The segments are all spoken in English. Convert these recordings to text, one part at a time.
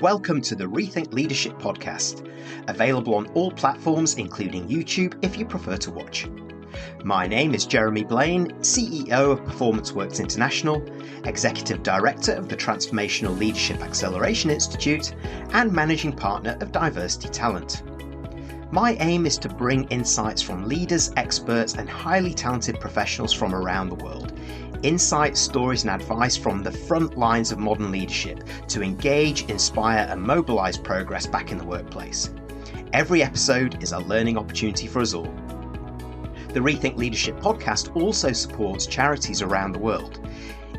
Welcome to the Rethink Leadership podcast, available on all platforms including YouTube if you prefer to watch. My name is Jeremy Blaine, CEO of Performance Works International, Executive Director of the Transformational Leadership Acceleration Institute, and Managing Partner of Diversity Talent. My aim is to bring insights from leaders, experts, and highly talented professionals from around the world. Insights, stories, and advice from the front lines of modern leadership to engage, inspire, and mobilize progress back in the workplace. Every episode is a learning opportunity for us all. The Rethink Leadership podcast also supports charities around the world.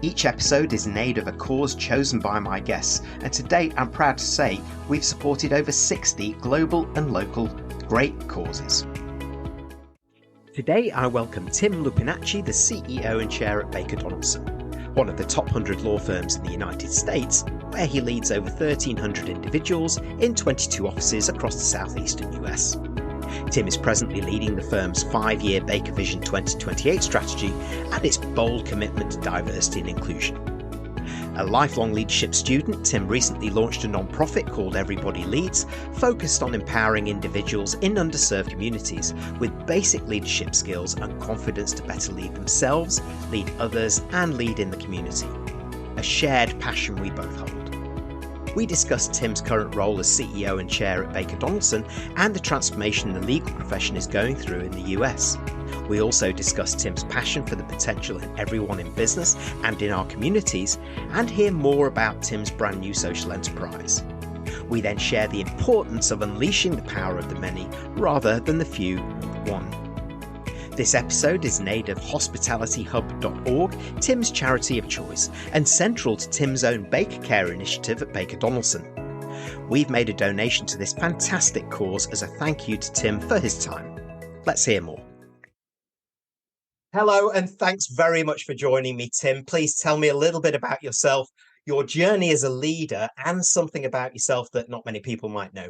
Each episode is in aid of a cause chosen by my guests, and to date I'm proud to say we've supported over 60 global and local great causes. Today I welcome Tim Lupinacci, the CEO and Chair at Baker Donelson, one of the top 100 law firms in the United States, where he leads over 1,300 individuals in 22 offices across the Southeastern US. Tim is presently leading the firm's 5-year BakerVision 2028 strategy and its bold commitment to diversity and inclusion. A lifelong leadership student, Tim recently launched a non-profit called Everybody Leads, focused on empowering individuals in underserved communities with basic leadership skills and confidence to better lead themselves, lead others, and lead in the community. A shared passion we both hold. We discussed Tim's current role as CEO and Chair at Baker Donelson and the transformation the legal profession is going through in the US. We also discussed Tim's passion for the potential in everyone in business and in our communities, and hear more about Tim's brand new social enterprise. We then share the importance of unleashing the power of the many rather than the few, one. This episode is in aid of hospitalityhub.org, Tim's charity of choice, and central to Tim's own Baker Care initiative at Baker Donelson. We've made a donation to this fantastic cause as a thank you to Tim for his time. Let's hear more. Hello, and thanks very much for joining me, Tim. Please tell me a little bit about yourself, your journey as a leader, and something about yourself that not many people might know.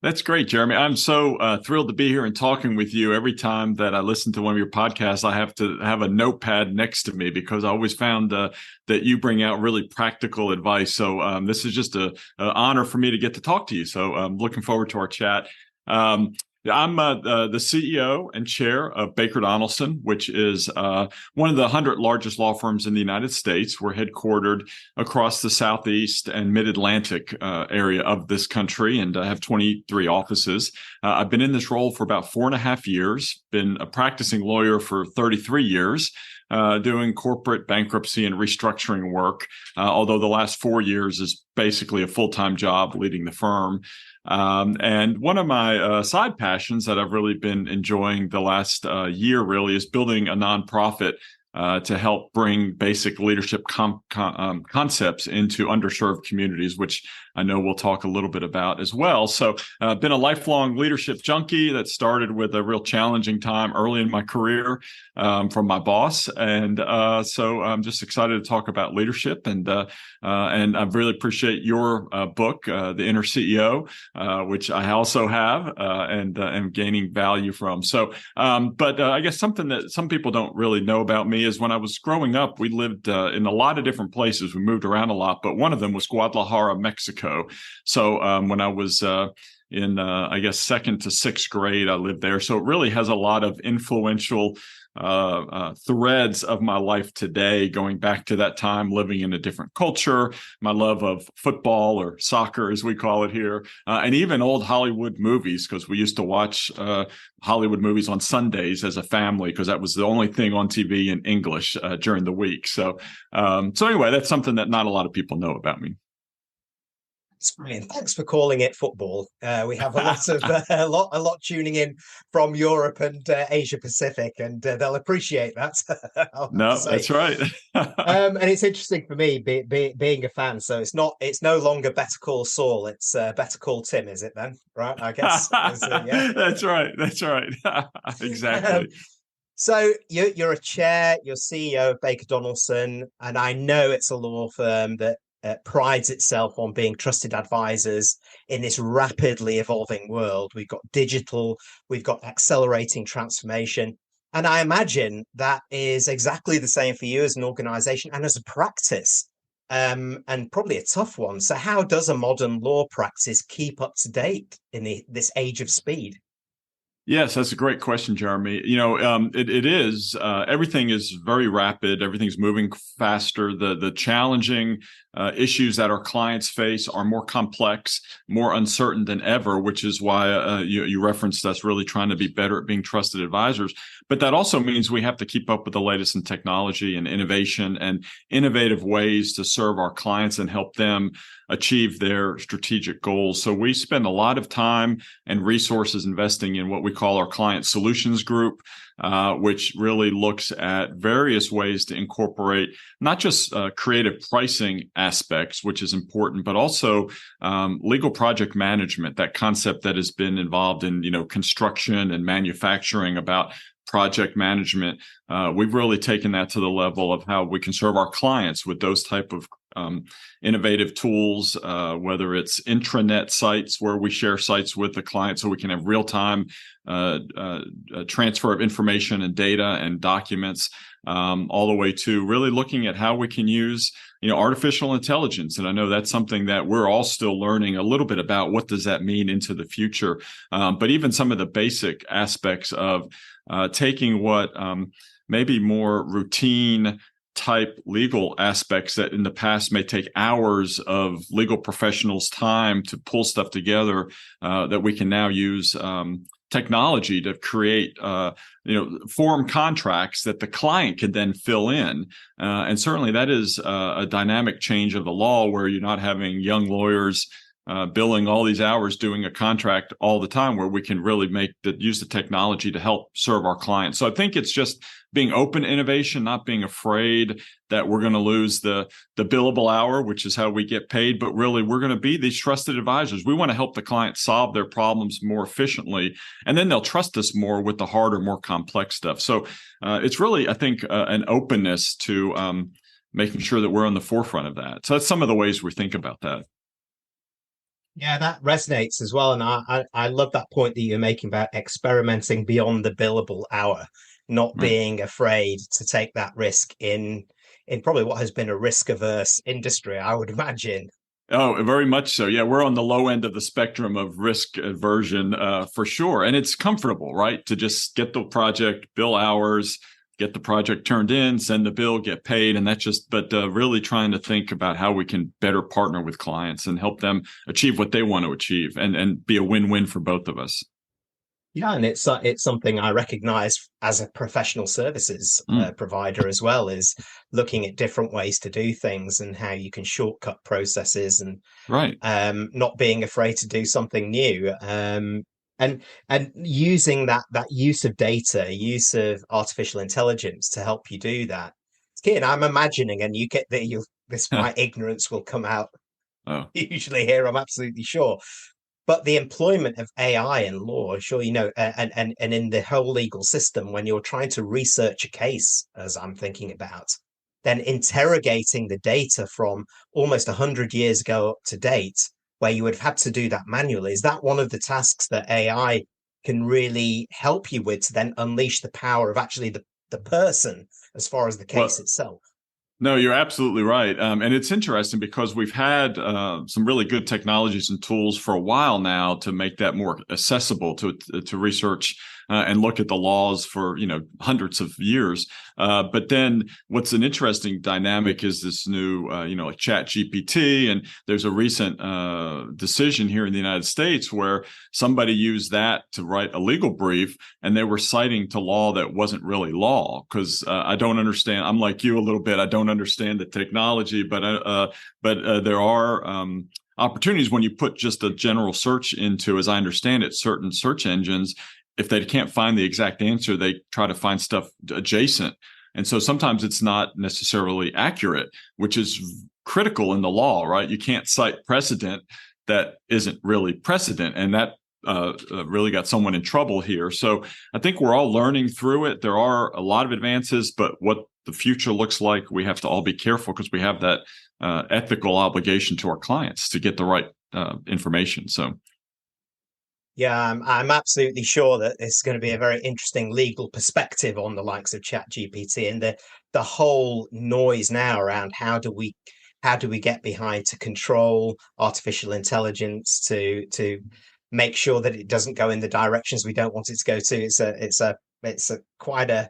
That's great, Jeremy. I'm so thrilled to be here and talking with you. Every time that I listen to one of your podcasts, I have to have a notepad next to me because I always found that you bring out really practical advice. So this is just an honor for me to get to talk to you. So I'm looking forward to our chat. I'm the CEO and chair of Baker Donelson, which is one of the 100 largest law firms in the United States. We're headquartered across the Southeast and Mid-Atlantic area of this country and have 23 offices. I've been in this role for about 4.5 years, been a practicing lawyer for 33 years. Doing corporate bankruptcy and restructuring work, although the last 4 years is basically a full-time job leading the firm. And one of my side passions that I've really been enjoying the last year really is building a nonprofit to help bring basic leadership concepts into underserved communities, which I know we'll talk a little bit about as well. So I've been a lifelong leadership junkie that started with a real challenging time early in my career from my boss. And so I'm just excited to talk about leadership. And I really appreciate your book, The Inner CEO, which I also have and am gaining value from. So, but I guess something that some people don't really know about me is when I was growing up, we lived in a lot of different places. We moved around a lot, but one of them was Guadalajara, Mexico. So when I was in, I guess, 2nd to 6th grade, I lived there. So it really has a lot of influential threads of my life today, going back to that time, living in a different culture, my love of football or soccer, as we call it here, and even old Hollywood movies, because we used to watch Hollywood movies on Sundays as a family, because that was the only thing on TV in English during the week. So anyway, that's something that not a lot of people know about me. It's brilliant. Thanks for calling it football. We have a lot of a lot tuning in from Europe and Asia Pacific, and they'll appreciate that. No, that's right. And it's interesting for me being a fan. So it's no longer Better Call Saul. It's Better Call Tim, is it then? Right, I guess. Yeah. That's right. Exactly. So you're a chair, you're CEO of Baker Donelson, and I know it's a law firm that prides itself on being trusted advisors in this rapidly evolving world. We've got digital, we've got accelerating transformation. And I imagine that is exactly the same for you as an organization and as a practice. and probably a tough one. So how does a modern law practice keep up to date in this age of speed? Yes, that's a great question, Jeremy. It is everything is very rapid. Everything's moving faster. The challenging issues that our clients face are more complex, more uncertain than ever, which is why you referenced us really trying to be better at being trusted advisors. But that also means we have to keep up with the latest in technology and innovation and innovative ways to serve our clients and help them achieve their strategic goals. So we spend a lot of time and resources investing in what we call our client solutions group, which really looks at various ways to incorporate not just creative pricing aspects, which is important, but also legal project management, that concept that has been involved in, construction and manufacturing about project management. We've really taken that to the level of how we can serve our clients with those type of innovative tools, whether it's intranet sites where we share sites with the client so we can have real-time transfer of information and data and documents, all the way to really looking at how we can use artificial intelligence. And I know that's something that we're all still learning a little bit about. What does that mean into the future? But even some of the basic aspects of taking what maybe more routine type legal aspects that in the past may take hours of legal professionals' time to pull stuff together, that we can now use technology to create, form contracts that the client can then fill in. And certainly that is a dynamic change of the law where you're not having young lawyers billing all these hours doing a contract all the time, where we can really use the technology to help serve our clients. So I think it's just being open to innovation, not being afraid that we're going to lose the billable hour, which is how we get paid, but really we're going to be these trusted advisors. We want to help the client solve their problems more efficiently, and then they'll trust us more with the harder, more complex stuff. So it's really, I think, an openness to making sure that we're on the forefront of that. So that's some of the ways we think about that. Yeah, that resonates as well. And I love that point that you're making about experimenting beyond the billable hour, not Right. being afraid to take that risk in probably what has been a risk-averse industry, I would imagine. Oh, very much so. Yeah, we're on the low end of the spectrum of risk aversion, for sure. And it's comfortable, right? To just get the project, bill hours, get the project turned in, send the bill, get paid. And that's but really trying to think about how we can better partner with clients and help them achieve what they want to achieve and be a win-win for both of us. Yeah, and it's something I recognize as a professional services Mm, provider as well, is looking at different ways to do things and how you can shortcut processes, and right. not being afraid to do something new, and using that use of data, use of artificial intelligence to help you do that. It's key. And I'm imagining, and you get that you this my ignorance will come out Oh, usually here, I'm absolutely sure. But the employment of AI in law, sure, and in the whole legal system, when you're trying to research a case, as I'm thinking about, then interrogating the data from almost 100 years ago up to date, where you would have had to do that manually, is that one of the tasks that AI can really help you with to then unleash the power of actually the person as far as the case well, itself? no, you're absolutely right. And it's interesting because we've had some really good technologies and tools for a while now to make that more accessible to research and look at the laws for, hundreds of years. But then what's an interesting dynamic is this new, like Chat GPT. And there's a recent decision here in the United States where somebody used that to write a legal brief, and they were citing to law that wasn't really law. Because I don't understand. I'm like you a little bit. I don't understand the technology, but there are opportunities when you put just a general search into, as I understand it, certain search engines. If they can't find the exact answer, they try to find stuff adjacent. And so sometimes it's not necessarily accurate, which is critical in the law, right? You can't cite precedent that isn't really precedent. And that really got someone in trouble here. So I think we're all learning through it. There are a lot of advances, but what the future looks like, we have to all be careful because we have that ethical obligation to our clients to get the right information. So. Yeah, I'm absolutely sure that it's going to be a very interesting legal perspective on the likes of Chat GPT and the whole noise now around how do we how do we get behind to control artificial intelligence to make sure that it doesn't go in the directions we don't want it to go to. It's a quite a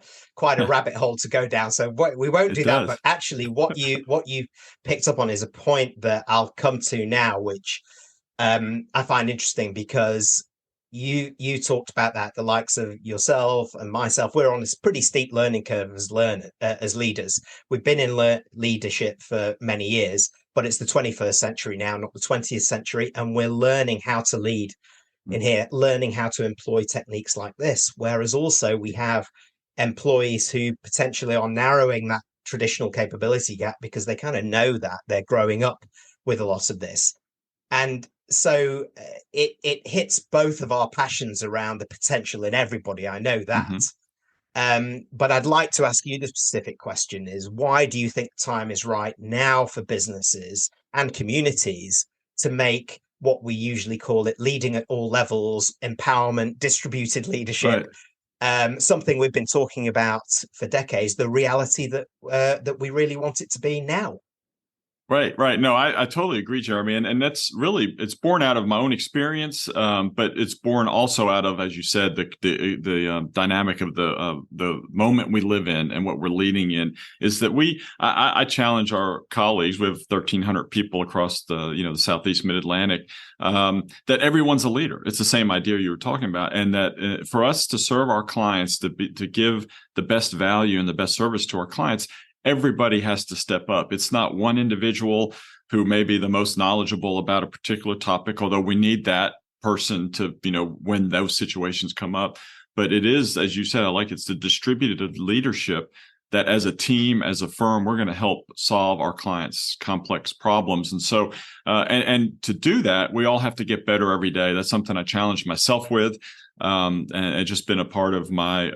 rabbit hole to go down. So we won't do that. But actually, what you picked up on is a point that I'll come to now, which I find interesting, because you talked about that the likes of yourself and myself, we're on this pretty steep learning curve as leaders. We've been in leadership for many years, but it's the 21st century now, not the 20th century, and we're learning how to lead in here, learning how to employ techniques like this. Whereas also we have employees who potentially are narrowing that traditional capability gap because they kind of know that they're growing up with a lot of this. And so it hits both of our passions around the potential in everybody. I know that. But I'd like to ask you the specific question is, why do you think time is right now for businesses and communities to make what we usually call it leading at all levels, empowerment, distributed leadership, something we've been talking about for decades, the reality that we really want it to be now? Right. No, I totally agree, Jeremy. And that's really, it's born out of my own experience, but it's born also out of, as you said, the dynamic of the moment we live in and what we're leading in is that I challenge our colleagues. We have 1,300 people across the Southeast Mid-Atlantic, that everyone's a leader. It's the same idea you were talking about. And that for us to serve our clients, to give the best value and the best service to our clients, everybody has to step up. It's not one individual who may be the most knowledgeable about a particular topic, although we need that person to, when those situations come up. But it is, as you said, it's the distributed leadership that as a team, as a firm, we're going to help solve our clients' complex problems. And so, and to do that, we all have to get better every day. That's something I challenge myself with. And it's just been a part of my,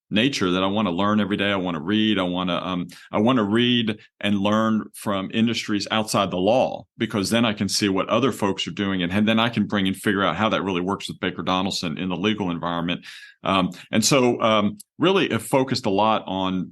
nature that I want to learn every day. I want to read. I want to read and learn from industries outside the law, because then I can see what other folks are doing, and then I can bring and figure out how that really works with Baker Donelson in the legal environment. And so really have focused a lot on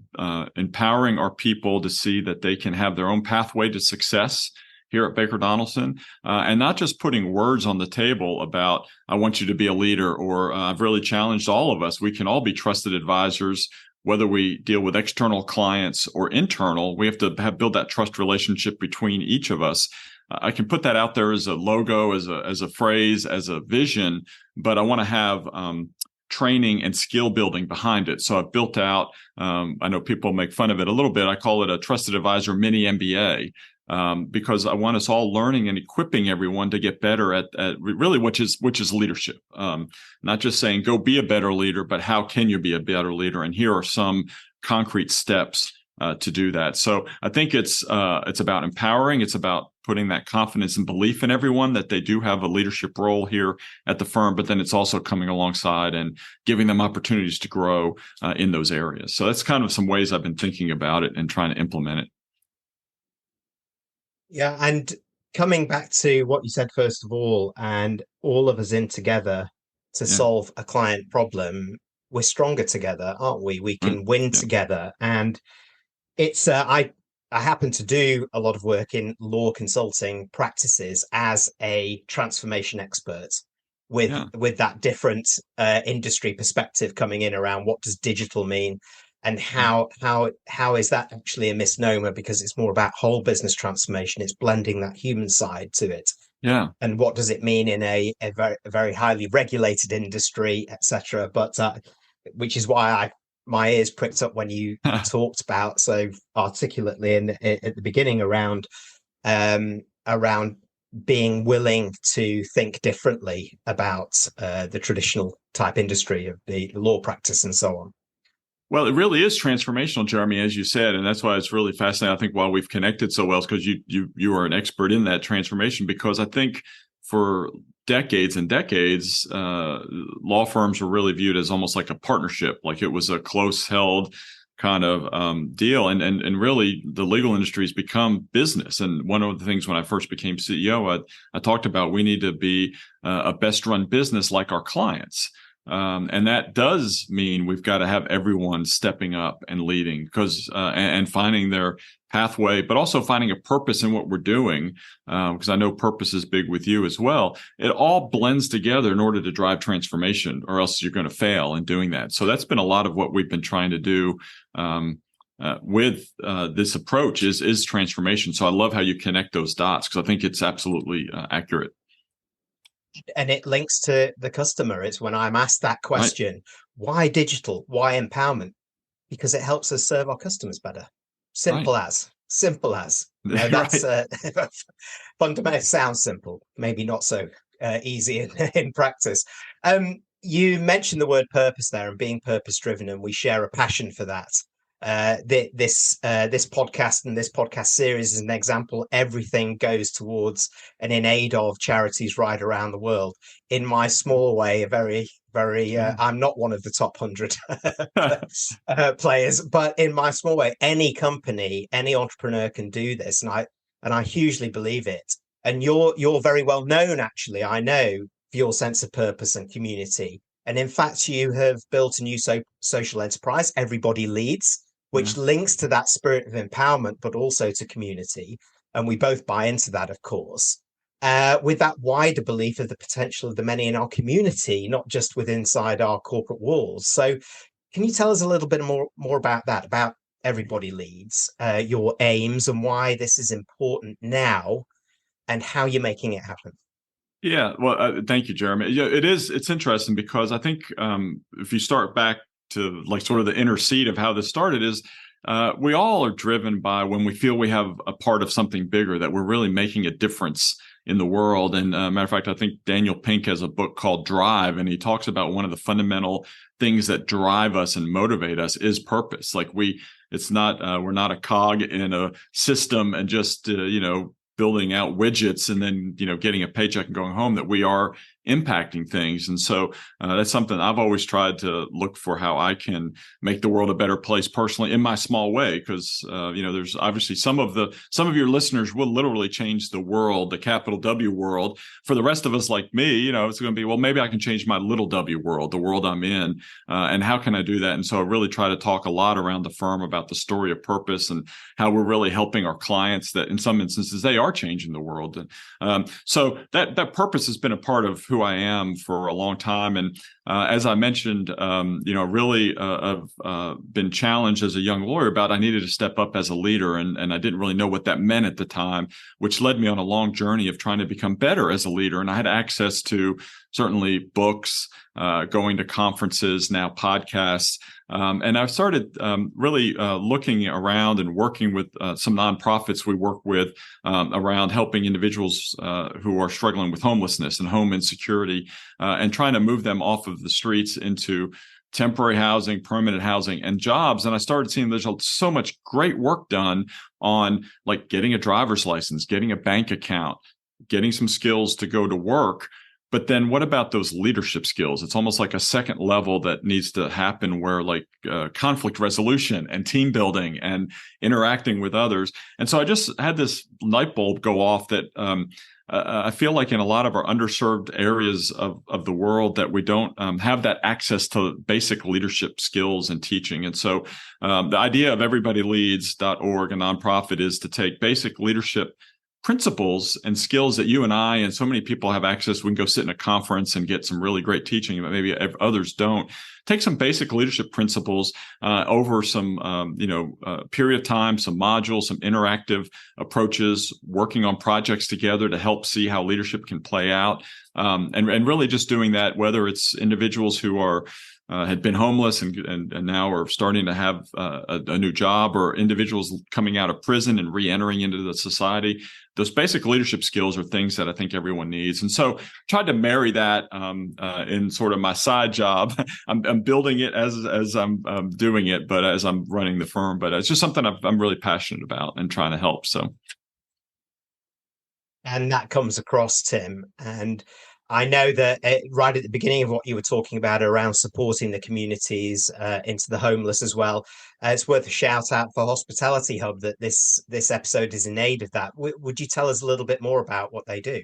empowering our people to see that they can have their own pathway to success here at Baker Donelson, and not just putting words on the table about, I want you to be a leader, or I've really challenged all of us. We can all be trusted advisors, whether we deal with external clients or internal. We have to build that trust relationship between each of us. I can put that out there as a logo, as a phrase, as a vision, but I want to have training and skill building behind it. So I've built out, I know people make fun of it a little bit. I call it a trusted advisor mini MBA. Because I want us all learning and equipping everyone to get better at really which is leadership. Not just saying go be a better leader, but how can you be a better leader? And here are some concrete steps to do that. So I think it's about empowering. It's about putting that confidence and belief in everyone that they do have a leadership role here at the firm. But then it's also coming alongside and giving them opportunities to grow in those areas. So that's kind of some ways I've been thinking about it and trying to implement it. Yeah, and coming back to what you said first of all, and all of us in together to solve a client problem, we're stronger together, aren't we? We can win together. And it's I happen to do a lot of work in law consulting practices as a transformation expert with that different industry perspective coming in around what does digital mean. And how is that actually a misnomer? Because it's more about whole business transformation. It's blending that human side to it. Yeah. And what does it mean in a very highly regulated industry, etc. But which is why my ears pricked up when you talked about so articulately at the beginning around being willing to think differently about the traditional type industry of the law practice and so on. Well, it really is transformational, Jeremy, as you said, and that's why it's really fascinating. I think why we've connected so well is because you are an expert in that transformation. Because I think for decades and decades, law firms were really viewed as almost like a partnership, like it was a close held kind of deal, and really the legal industry has become business. And one of the things when I first became CEO, I talked about we need to be a best run business like our clients. And that does mean we've got to have everyone stepping up and leading because and finding their pathway, but also finding a purpose in what we're doing, because I know purpose is big with you as well. It all blends together in order to drive transformation, or else you're going to fail in doing that. So that's been a lot of what we've been trying to do with this approach is transformation. So I love how you connect those dots because I think it's absolutely accurate. And it links to the customer. It's when I'm asked that question, right, why digital? Why empowerment? Because it helps us serve our customers better. Simple right. Simple as. That's right. Fundamentally sounds simple, maybe not so easy in practice. You mentioned the word purpose there and being purpose driven, and we share a passion for that. This podcast and this podcast series is an example. Everything goes towards and in aid of charities right around the world. In my small way, a very I'm not one of the top 100 players, but in my small way, any company, any entrepreneur can do this, and I hugely believe it. And you're very well known, actually, I know, for your sense of purpose and community. And in fact, you have built a new social enterprise, Everybody Leads, which links to that spirit of empowerment, but also to community. And we both buy into that, of course, with that wider belief of the potential of the many in our community, not just inside our corporate walls. So can you tell us a little bit more about that, about Everybody Leads, your aims and why this is important now and how you're making it happen? Yeah, well, thank you, Jeremy. Yeah, it's interesting because I think if you start back to like sort of the inner seed of how this started is we all are driven by when we feel we have a part of something bigger, that we're really making a difference in the world. And matter of fact, I think Daniel Pink has a book called Drive, and he talks about one of the fundamental things that drive us and motivate us is purpose. Like it's not we're not a cog in a system and just building out widgets and then getting a paycheck and going home, that we are impacting things. And so that's something I've always tried to look for, how I can make the world a better place personally in my small way, because there's obviously some of your listeners will literally change the world, the capital W world. For the rest of us like me, it's going to be, well, maybe I can change my little W world, the world I'm in, and how can I do that? And so I really try to talk a lot around the firm about the story of purpose and how we're really helping our clients, that in some instances they are changing the world. And so that purpose has been a part of who I am for a long time. And as I mentioned, really I've been challenged as a young lawyer about I needed to step up as a leader. And I didn't really know what that meant at the time, which led me on a long journey of trying to become better as a leader. And I had access to certainly books, going to conferences, now podcasts. And I've started really looking around and working with some nonprofits we work with around helping individuals who are struggling with homelessness and home insecurity, and trying to move them off of the streets into temporary housing, permanent housing, and jobs. And I started seeing there's so much great work done on like getting a driver's license, getting a bank account, getting some skills to go to work. But then what about those leadership skills? It's almost like a second level that needs to happen, where like conflict resolution and team building and interacting with others. And so I just had this light bulb go off that I feel like in a lot of our underserved areas of the world that we don't have that access to basic leadership skills and teaching. And so the idea of everybodyleads.org, a nonprofit, is to take basic leadership principles and skills that you and I and so many people have access. We can go sit in a conference and get some really great teaching, but maybe others don't. Take some basic leadership principles over some, period of time, some modules, some interactive approaches, working on projects together to help see how leadership can play out. And really just doing that, whether it's individuals who are had been homeless and now are starting to have a new job, or individuals coming out of prison and re-entering into the society. Those basic leadership skills are things that I think everyone needs. And so tried to marry that in sort of my side job. I'm building it as I'm doing it, but as I'm running the firm. But it's just something I'm really passionate about and trying to help. So. And that comes across, Tim. And I know that right at the beginning of what you were talking about around supporting the communities into the homeless as well, it's worth a shout out for Hospitality Hub that this episode is in aid of that. Would you tell us a little bit more about what they do?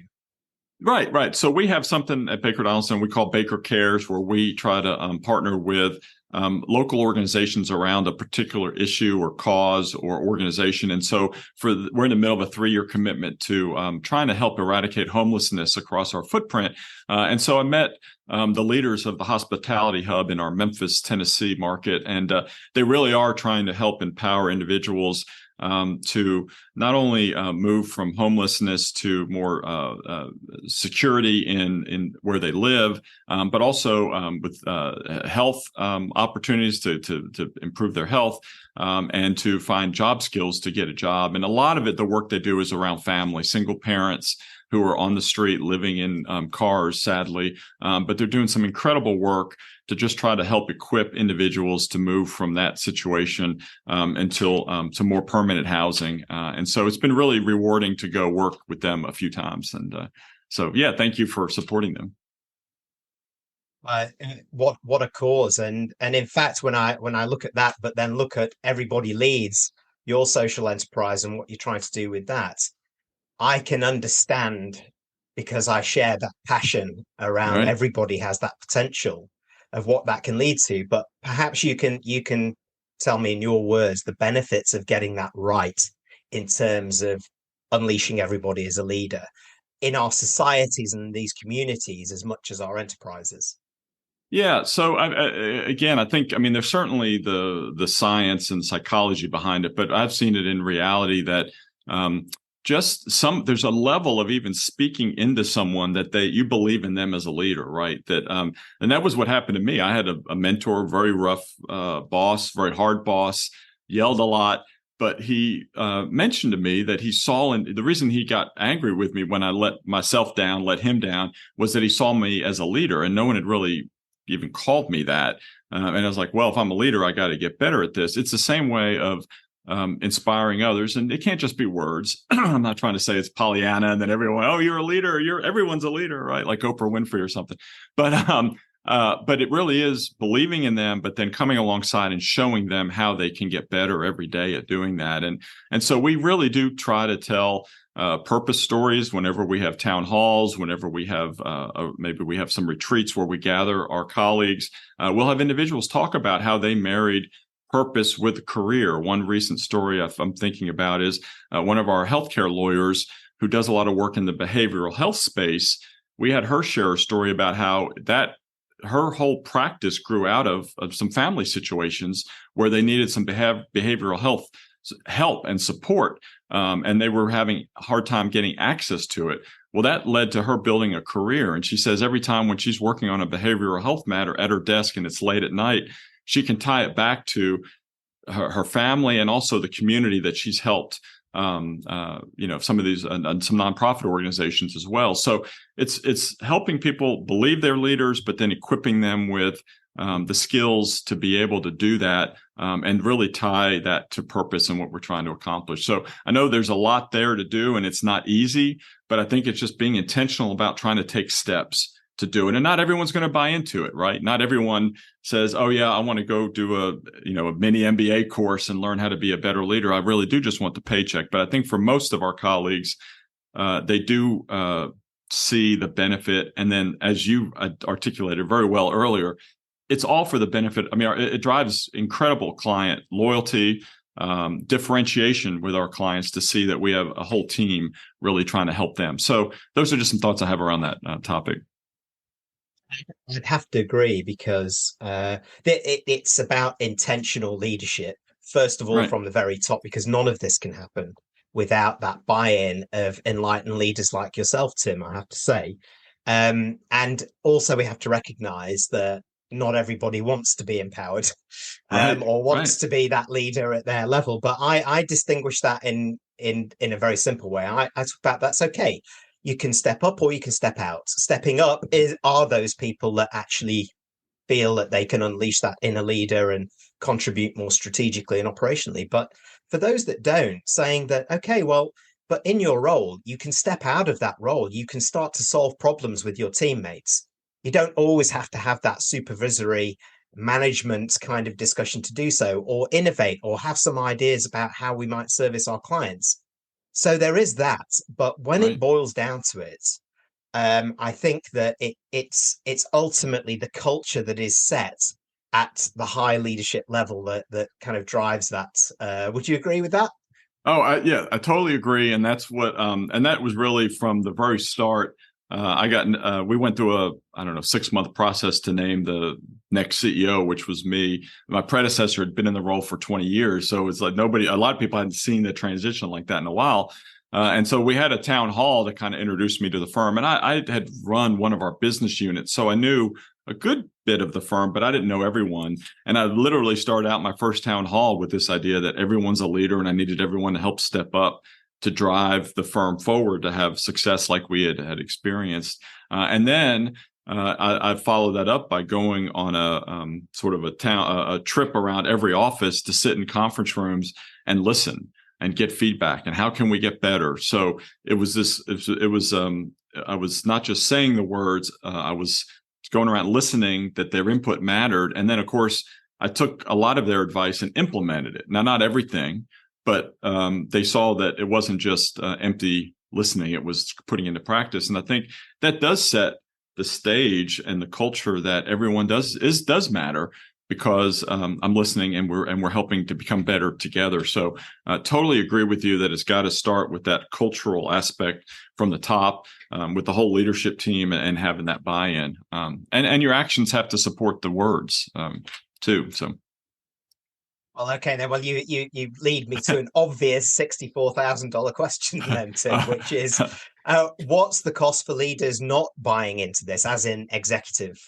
Right, right. So we have something at Baker Donelson we call Baker Cares, where we try to partner with local organizations around a particular issue or cause or organization. And so we're in the middle of a 3-year commitment to trying to help eradicate homelessness across our footprint. And so I met the leaders of the hospitality hub in our Memphis, Tennessee market, and they really are trying to help empower individuals to not only move from homelessness to more security in where they live, but also with health opportunities to improve their health and to find job skills to get a job. And a lot of it, the work they do is around family, single parents who are on the street living in cars, sadly, but they're doing some incredible work to just try to help equip individuals to move from that situation until to more permanent housing. And so it's been really rewarding to go work with them a few times. And so, yeah, thank you for supporting them. What a cause. And in fact, when I look at that, but then look at Everybody Leads, your social enterprise and what you're trying to do with that, I can understand, because I share that passion around Right. everybody has that potential of what that can lead to. But perhaps you can tell me in your words the benefits of getting that right in terms of unleashing everybody as a leader in our societies and these communities as much as our enterprises. Yeah. So again, I think, I mean, there's certainly the science and psychology behind it, but I've seen it in reality that there's a level of even speaking into someone that you believe in them as a leader, right? That and that was what happened to me. I had a mentor, very rough boss, very hard boss, yelled a lot. But he mentioned to me that he saw, and the reason he got angry with me when I let him down, was that he saw me as a leader, and no one had really even called me that. And I was like, well, if I'm a leader, I got to get better at this. It's the same way of inspiring others, and it can't just be words. I'm not trying to say it's Pollyanna and then everyone, oh, you're a leader, everyone's a leader, right? Like Oprah Winfrey or something. But it really is believing in them, but then coming alongside and showing them how they can get better every day at doing that. And so we really do try to tell purpose stories whenever we have town halls, whenever we have maybe we have some retreats where we gather our colleagues. We'll have individuals talk about how they married purpose with a career. One recent story I'm thinking about is one of our healthcare lawyers who does a lot of work in the behavioral health space. We had her share a story about how her whole practice grew out of some family situations where they needed some behavioral health help and support, and they were having a hard time getting access to it. Well, that led to her building a career. And she says every time when she's working on a behavioral health matter at her desk and it's late at night, she can tie it back to her family and also the community that she's helped. Some of these and some nonprofit organizations as well. So it's helping people believe they're leaders, but then equipping them with the skills to be able to do that and really tie that to purpose and what we're trying to accomplish. So I know there's a lot there to do, and it's not easy, but I think it's just being intentional about trying to take steps to do it. And not everyone's going to buy into it, right? Not everyone says, oh yeah, I want to go do a mini MBA course and learn how to be a better leader. I really do just want the paycheck. But I think for most of our colleagues, they do see the benefit. And then as you articulated very well earlier, it's all for the benefit. I mean, it drives incredible client loyalty, differentiation with our clients to see that we have a whole team really trying to help them. So those are just some thoughts I have around that topic. I'd have to agree because it's about intentional leadership, first of all, Right. from the very top, because none of this can happen without that buy-in of enlightened leaders like yourself, Tim, I have to say. And also we have to recognize that not everybody wants to be empowered or wants to be that leader at their level. But I distinguish that in a very simple way. I talk about that's okay. You can step up or you can step out. Stepping up are those people that actually feel that they can unleash that inner leader and contribute more strategically and operationally. But for those that don't, saying that, okay, well, but in your role, you can step out of that role. You can start to solve problems with your teammates. You don't always have to have that supervisory management kind of discussion to do so, or innovate, or have some ideas about how we might service our clients. So there is that, but when it boils down to it, I think that it's ultimately the culture that is set at the high leadership level that kind of drives that. Would you agree with that? Oh, yeah, I totally agree, and that's what, and that was really from the very start. We went through a, I don't know, 6-month process to name the next CEO, which was me. My predecessor had been in the role for 20 years, so it's like a lot of people hadn't seen the transition like that in a while. And so we had a town hall that kind of introduced me to the firm, and I had run one of our business units, so I knew a good bit of the firm, but I didn't know everyone. And I literally started out my first town hall with this idea that everyone's a leader and I needed everyone to help step up to drive the firm forward to have success like we had experienced. And then I followed that up by going on a sort of a trip around every office to sit in conference rooms and listen and get feedback and how can we get better. So I was not just saying the words, I was going around listening that their input mattered. And then, of course, I took a lot of their advice and implemented it. Now, not everything, but they saw that it wasn't just empty listening. It was putting into practice. And I think that does set the stage and the culture that everyone does matter, because I'm listening and we're helping to become better together. So totally agree with you that it's got to start with that cultural aspect from the top, with the whole leadership team and having that buy-in. And your actions have to support the words too. So. Well, okay then. Well, you lead me to an obvious $64,000 question then, Tim, which is, what's the cost for leaders not buying into this, as in executive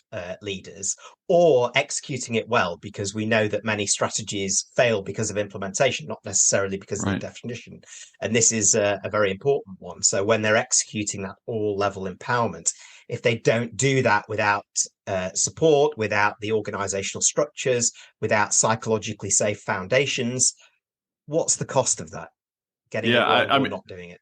leaders, or executing it well? Because we know that many strategies fail because of implementation, not necessarily because of the definition. And this is a very important one. So when they're executing that all-level empowerment, if they don't do that without support, without the organizational structures, without psychologically safe foundations, what's the cost of that? Getting it wrong or not doing it?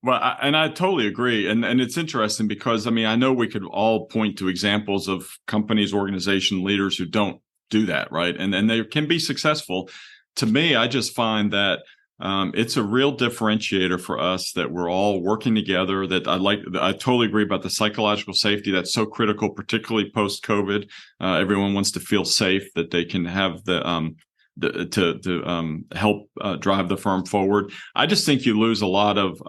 Well, I totally agree. And it's interesting because, I know we could all point to examples of companies, organization leaders who don't do that, right? And they can be successful. To me, I just find that it's a real differentiator for us that we're all working together. I totally agree about the psychological safety that's so critical, particularly post-COVID. Everyone wants to feel safe, that they can have to help drive the firm forward. I just think you lose a lot of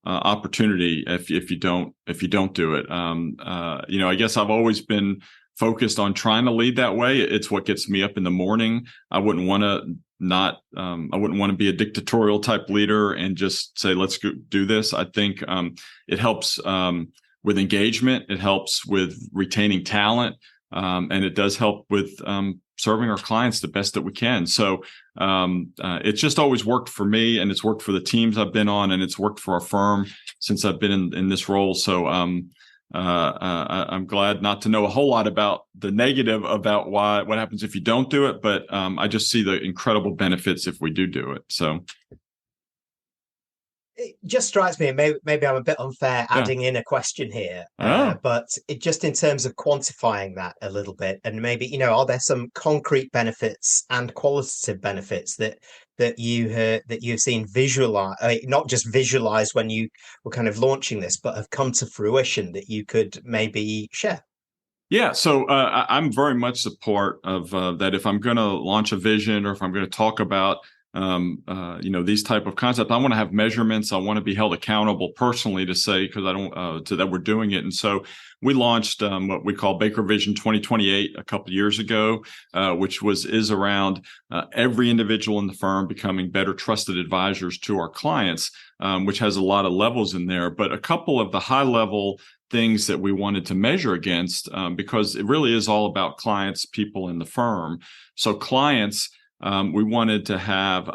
opportunity if you don't do it. I guess I've always been focused on trying to lead that way. It's what gets me up in the morning. I wouldn't want to be a dictatorial type leader and just say, let's go do this. I think it helps with engagement. It helps with retaining talent. And it does help with serving our clients the best that we can. So it's just always worked for me, and it's worked for the teams I've been on, and it's worked for our firm since I've been in this role. So I'm glad not to know a whole lot about the negative about what happens if you don't do it, but I just see the incredible benefits if we do it. So it just strikes me, and maybe I'm a bit unfair adding in a question here, but just in terms of quantifying that a little bit, and maybe, are there some concrete benefits and qualitative benefits that you've seen visualize, not just visualized when you were kind of launching this, but have come to fruition that you could maybe share? Yeah, so I'm very much support of that. If I'm going to launch a vision, or if I'm going to talk about these type of concepts, I want to have measurements. I want to be held accountable personally to say, because I don't that we're doing it. And so we launched what we call BakerVision 2028 a couple of years ago, which is around every individual in the firm becoming better trusted advisors to our clients, which has a lot of levels in there. But a couple of the high level things that we wanted to measure against, because it really is all about clients, people in the firm. So clients, we wanted to have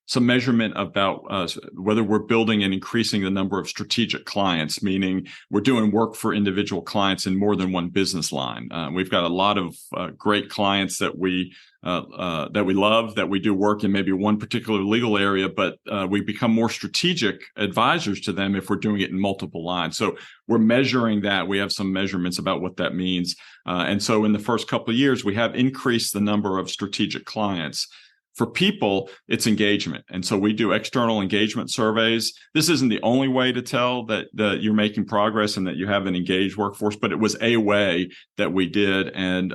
some measurement about whether we're building and increasing the number of strategic clients, meaning we're doing work for individual clients in more than one business line. We've got a lot of great clients that we love, that we do work in maybe one particular legal area, but we become more strategic advisors to them if we're doing it in multiple lines. So we're measuring that. We have some measurements about what that means. And so in the first couple of years, we have increased the number of strategic clients For people, it's engagement. And so we do external engagement surveys. This isn't the only way to tell that you're making progress and that you have an engaged workforce, but it was a way that we did. And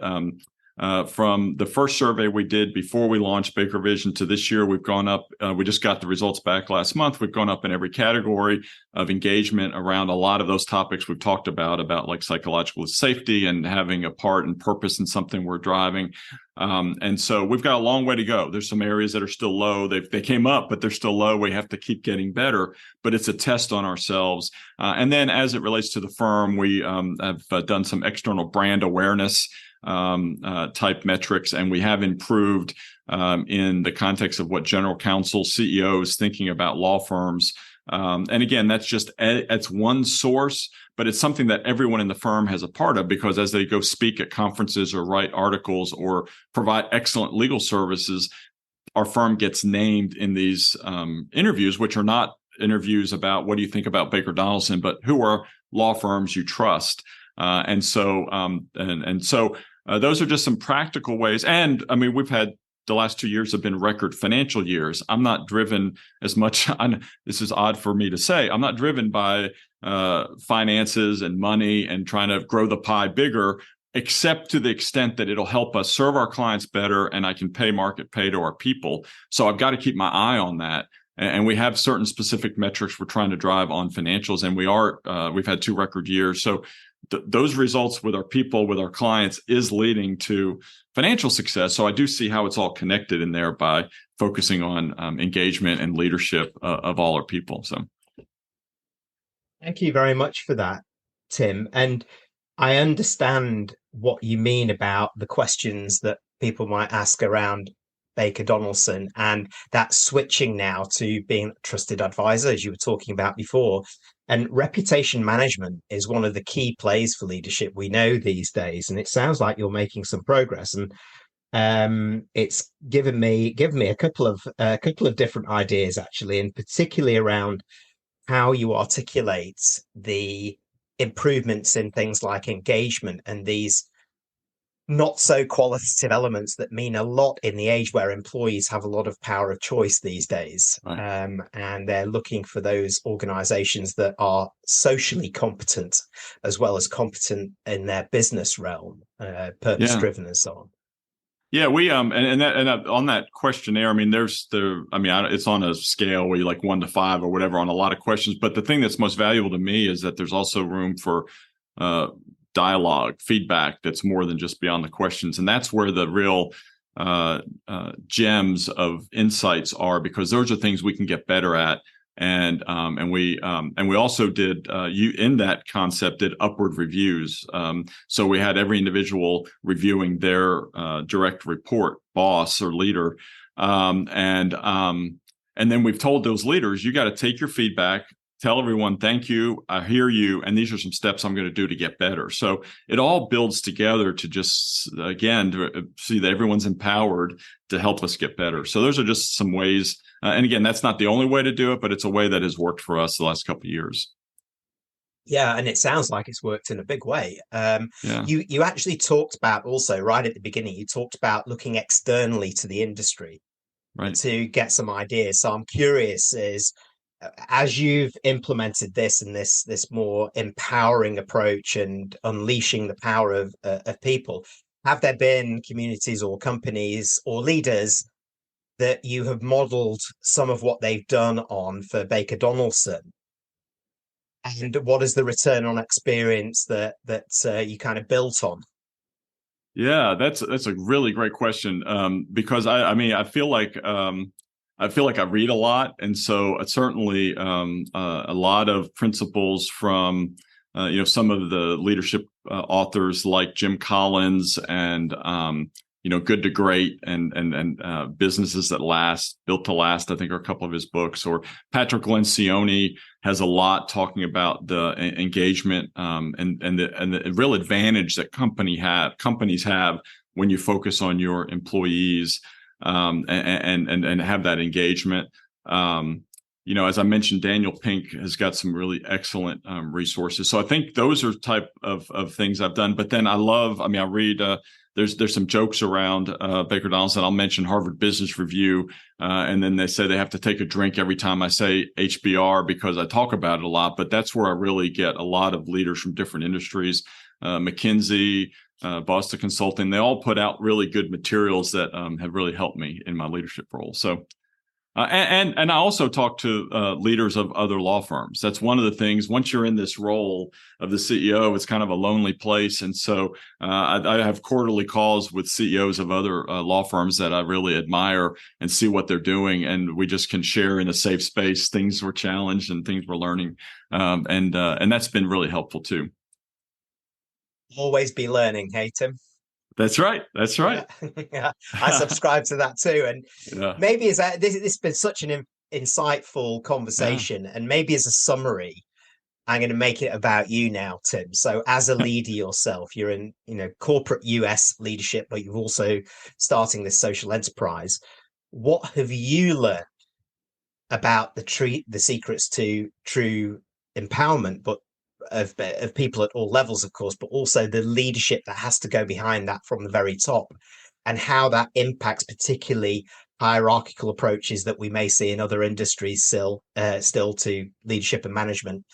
from the first survey we did before we launched BakerVision to this year, we've gone up. We just got the results back last month. We've gone up in every category of engagement around a lot of those topics we've talked about like psychological safety and having a part and purpose in something we're driving. And so we've got a long way to go. There's some areas that are still low. They came up, but they're still low. We have to keep getting better, but it's a test on ourselves. And then as it relates to the firm, we have done some external brand awareness type metrics, and we have improved in the context of what general counsel, CEOs thinking about law firms. And again, that's one source, but it's something that everyone in the firm has a part of, because as they go speak at conferences or write articles or provide excellent legal services, our firm gets named in these interviews, which are not interviews about what do you think about Baker Donelson, but who are law firms you trust. Those are just some practical ways. And I mean, we've had the last 2 years have been record financial years. I'm not driven as much. This is odd for me to say. I'm not driven by finances and money and trying to grow the pie bigger, except to the extent that it'll help us serve our clients better and I can pay market pay to our people. So I've got to keep my eye on that. And we have certain specific metrics we're trying to drive on financials. And we've had 2 record years. So those results with our people, with our clients, is leading to financial success. So I do see how it's all connected in there by focusing on engagement and leadership of all our people. So, thank you very much for that, Tim. And I understand what you mean about the questions that people might ask around Baker Donelson and that switching now to being a trusted advisor, as you were talking about before. And reputation management is one of the key plays for leadership we know these days. And it sounds like you're making some progress. And it's given me a couple of different ideas, actually, and particularly around how you articulate the improvements in things like engagement and these not so qualitative elements that mean a lot in the age where employees have a lot of power of choice these days. right. And they're looking for those organizations that are socially competent as well as competent in their business realm, purpose driven and so on. Yeah, we and on that questionnaire, I mean, it's on a scale where you like 1 to 5 or whatever on a lot of questions. But the thing that's most valuable to me is that there's also room for dialogue, feedback that's more than just beyond the questions. And that's where the real gems of insights are, because those are things we can get better at. And we also did in that concept did upward reviews. So we had every individual reviewing their direct report, boss or leader. And then we've told those leaders, you got to take your feedback, tell everyone, thank you, I hear you, and these are some steps I'm going to do to get better. So it all builds together to just, again, to see that everyone's empowered to help us get better. So those are just some ways. And again, that's not the only way to do it, but it's a way that has worked for us the last couple of years. Yeah, and it sounds like it's worked in a big way. You actually talked about also right at the beginning, you talked about looking externally to the industry to get some ideas. So I'm curious as you've implemented this and this more empowering approach and unleashing the power of people, have there been communities or companies or leaders that you have modeled some of what they've done on for Baker Donelson? And what is the return on experience that you kind of built on? Yeah, that's a really great question, because I feel like I read a lot, and so certainly a lot of principles from some of the leadership authors like Jim Collins and Good to Great and Businesses That Last, Built to Last, I think are a couple of his books. Or Patrick Lencioni has a lot talking about the engagement and the real advantage that companies have when you focus on your employees and have that engagement. As I mentioned, Daniel Pink has got some really excellent resources. So I think those are type of things I've done. But then I read there's some jokes around Baker Donelson. I'll mention Harvard Business Review, and then they say they have to take a drink every time I say HBR because I talk about it a lot. But that's where I really get a lot of leaders from different industries. McKinsey, Boston Consulting, they all put out really good materials that have really helped me in my leadership role. So. And I also talk to leaders of other law firms. That's one of the things. Once you're in this role of the CEO, it's kind of a lonely place. And so I have quarterly calls with CEOs of other law firms that I really admire and see what they're doing. And we just can share in a safe space things we're challenged and things we're learning. And that's been really helpful too. Always be learning, hey, Tim? That's right. That's right. Yeah, I subscribe to that too. And maybe this has been such an insightful conversation. And maybe as a summary, I'm going to make it about you now, Tim. So as a leader yourself, you're in, corporate US leadership, but you're also starting this social enterprise. What have you learned about the secrets to true empowerment, but of people at all levels, of course, but also the leadership that has to go behind that from the very top, and how that impacts particularly hierarchical approaches that we may see in other industries still to leadership and management,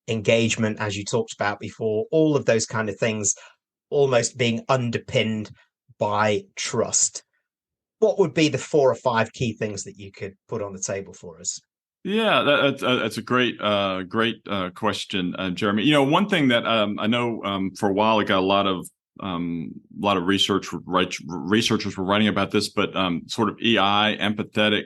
engagement, as you talked about before, all of those kind of things almost being underpinned by trust. What would be the 4 or 5 key things that you could put on the table for us? Yeah, that's a great question, Jeremy. One thing that I know for a while, I got a lot of researchers were writing about this, but sort of EI, empathetic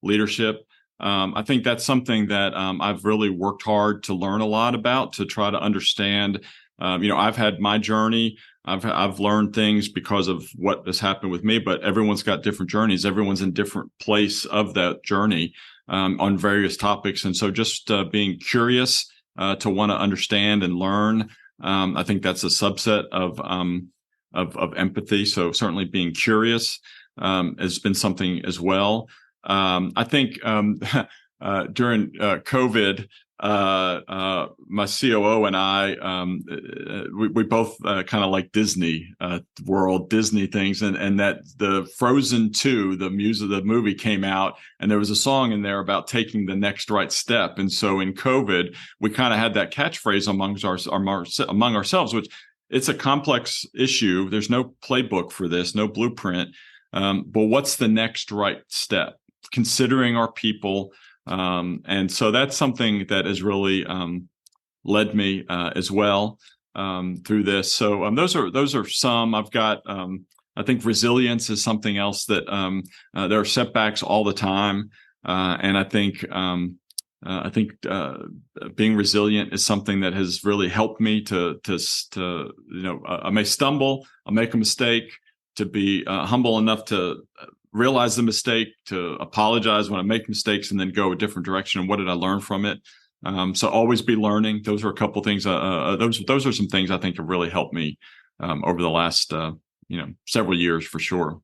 leadership. I think that's something that I've really worked hard to learn a lot about, to try to understand. I've had my journey. I've learned things because of what has happened with me, but everyone's got different journeys. Everyone's in different place of that journey. On various topics. And so just being curious to want to understand and learn. I think that's a subset of empathy. So certainly being curious has been something as well. I think during COVID, my COO and I, we both kind of like Disney World, Disney things, and that the Frozen 2, the movie came out, and there was a song in there about taking the next right step. And so in COVID, we kind of had that catchphrase among ourselves, which it's a complex issue. There's no playbook for this, no blueprint. But what's the next right step? Considering our people. And so that's something that has really led me as well through this. So those are some. I've got. I think resilience is something else that there are setbacks all the time, and I think being resilient is something that has really helped me to I may stumble, I'll make a mistake, to be humble enough to realize the mistake, to apologize when I make mistakes, and then go a different direction. And what did I learn from it? So always be learning. Those are a couple of things. Those are some things I think have really helped me over the last several years for sure.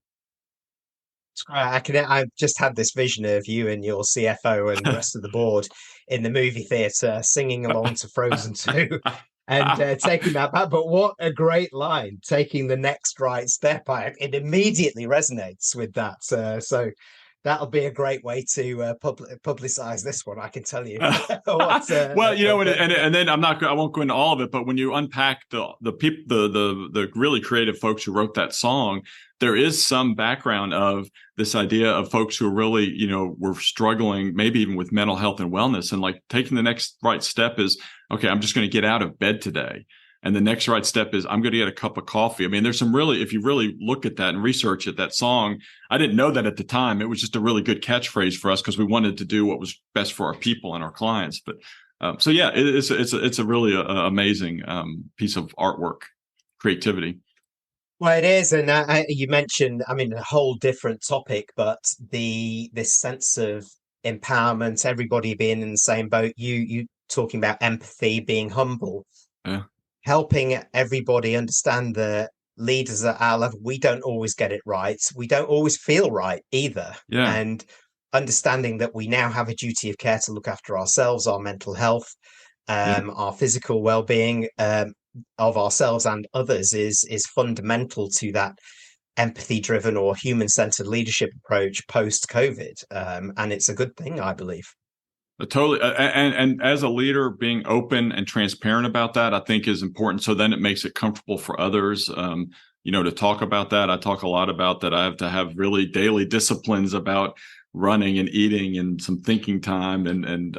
I've just had this vision of you and your CFO and the rest of the board in the movie theater singing along to Frozen 2 and taking that back. But what a great line, taking the next right step. It immediately resonates with that. So that'll be a great way to publicize this one, I can tell you. And then I won't go into all of it, but when you unpack the really creative folks who wrote that song, there is some background of this idea of folks who really, were struggling, maybe even with mental health and wellness, and like taking the next right step is, okay, I'm just going to get out of bed today. And the next right step is I'm going to get a cup of coffee. I mean, there's some really, if you really look at that and research it, that song, I didn't know that at the time. It was just a really good catchphrase for us because we wanted to do what was best for our people and our clients. But it's a really amazing piece of artwork, creativity. Well, it is. And you mentioned, a whole different topic, but this sense of empowerment, everybody being in the same boat, you talking about empathy, being humble. Yeah. Helping everybody understand that leaders at our level, we don't always get it right. We don't always feel right either. Yeah. And understanding that we now have a duty of care to look after ourselves, our mental health, our physical well-being, of ourselves and others is fundamental to that empathy-driven or human-centered leadership approach post-COVID, and it's a good thing, I believe. Totally. And as a leader, being open and transparent about that, I think is important. So then it makes it comfortable for others, to talk about that. I talk a lot about that. I have to have really daily disciplines about running and eating and some thinking time and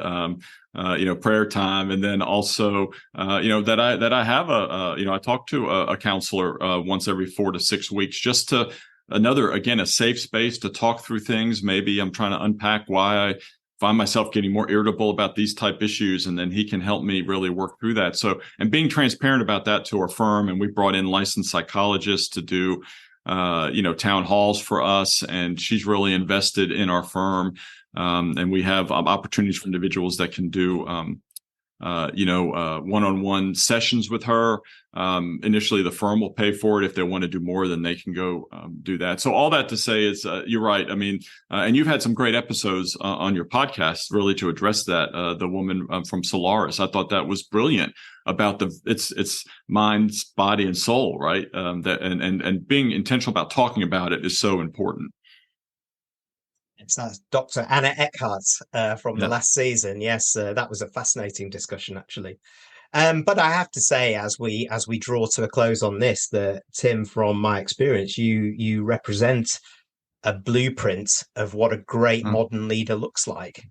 prayer time. And then also, that I have I talk to a counselor once every 4 to 6 weeks, just to a safe space to talk through things. Maybe I'm trying to unpack why I find myself getting more irritable about these type issues, and then he can help me really work through that. So, and being transparent about that to our firm, and we brought in licensed psychologists to do, town halls for us, and she's really invested in our firm. And we have opportunities for individuals that can do, one-on-one sessions with her. Initially, the firm will pay for it. If they want to do more, then they can go do that. So all that to say is, you're right. I mean, and you've had some great episodes on your podcast really to address that. The woman from Solaris, I thought that was brilliant about it's mind, body, and soul, right? That and being intentional about talking about it is so important. It's Dr. Anna Eckhart from the last season. Yes, that was a fascinating discussion, actually. But I have to say, as we draw to a close on this, that Tim, from my experience, you represent a blueprint of what a great modern leader looks like,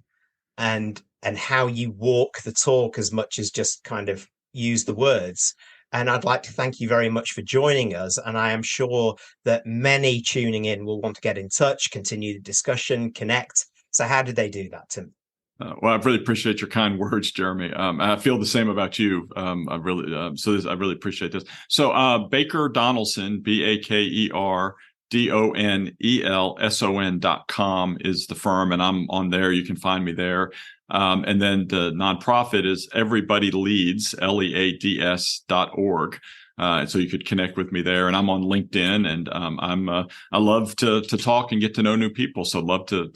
and how you walk the talk as much as just kind of use the words. And I'd like to thank you very much for joining us. And I am sure that many tuning in will want to get in touch, continue the discussion, connect. So how did they do that, Tim? Well, I really appreciate your kind words, Jeremy. I feel the same about you. I really appreciate this. So Baker Donelson, BakerDonelson.com is the firm, and I'm on there. You can find me there. And then the nonprofit is Everybody Leads, LEADS.org. So you could connect with me there, and I'm on LinkedIn, and I love to talk and get to know new people. So love to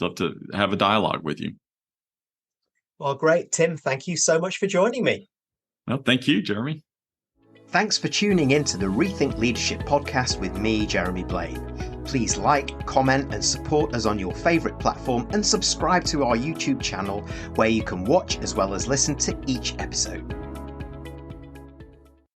have a dialogue with you. Well, great, Tim. Thank you so much for joining me. Well, thank you, Jeremy. Thanks for tuning in to the Rethink Leadership podcast with me, Jeremy Blaine. Please like, comment, and support us on your favourite platform, and subscribe to our YouTube channel, where you can watch as well as listen to each episode.